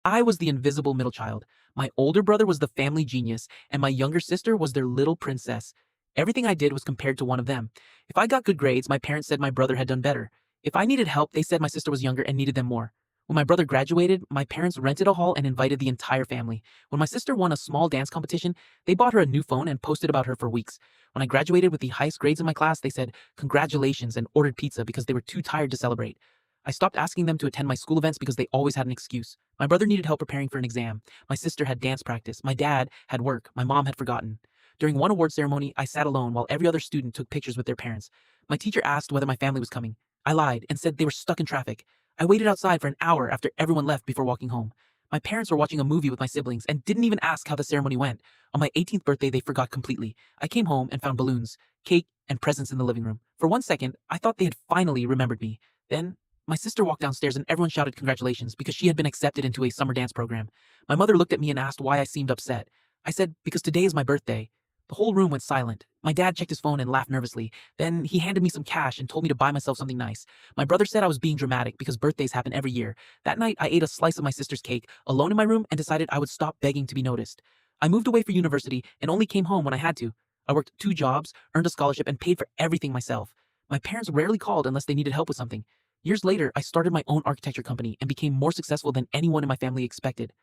I was the invisible middle child. My older brother was the family genius, and my younger sister was their little princess. Everything I did was compared to one of them. If I got good grades, my parents said my brother had done better. If I needed help, they said my sister was younger and needed them more. When my brother graduated, my parents rented a hall and invited the entire family. When my sister won a small dance competition, they bought her a new phone and posted about her for weeks. When I graduated with the highest grades in my class, they said congratulations and ordered pizza because they were too tired to celebrate. I stopped asking them to attend my school events because they always had an excuse. My brother needed help preparing for an exam. My sister had dance practice. My dad had work. My mom had forgotten. During one award ceremony, I sat alone while every other student took pictures with their parents. My teacher asked whether my family was coming. I lied and said they were stuck in traffic. I waited outside for an hour after everyone left before walking home. My parents were watching a movie with my siblings and didn't even ask how the ceremony went. On my 18th birthday, they forgot completely. I came home and found balloons, cake, and presents in the living room. For one second, I thought they had finally remembered me. Then, my sister walked downstairs and everyone shouted congratulations because she had been accepted into a summer dance program. My mother looked at me and asked why I seemed upset. I said, because today is my birthday. The whole room went silent. My dad checked his phone and laughed nervously. Then he handed me some cash and told me to buy myself something nice. My brother said I was being dramatic because birthdays happen every year. That night, I ate a slice of my sister's cake alone in my room and decided I would stop begging to be noticed. I moved away for university and only came home when I had to. I worked 2 jobs, earned a scholarship, and paid for everything myself. My parents rarely called unless they needed help with something. Years later, I started my own architecture company and became more successful than anyone in my family expected.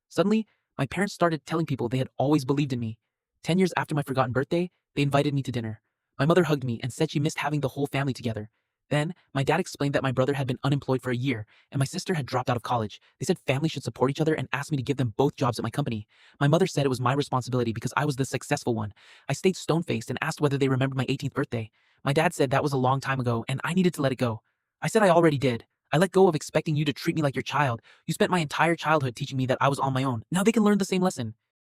Suddenly, my parents started telling people they had always believed in me. 10 years after my forgotten birthday, they invited me to dinner. My mother hugged me and said she missed having the whole family together. Then, my dad explained that my brother had been unemployed for a year and my sister had dropped out of college. They said families should support each other and asked me to give them both jobs at my company. My mother said it was my responsibility because I was the successful one. I stayed stone-faced and asked whether they remembered my 18th birthday. My dad said that was a long time ago and I needed to let it go. I said I already did. I let go of expecting you to treat me like your child. You spent my entire childhood teaching me that I was on my own. Now they can learn the same lesson.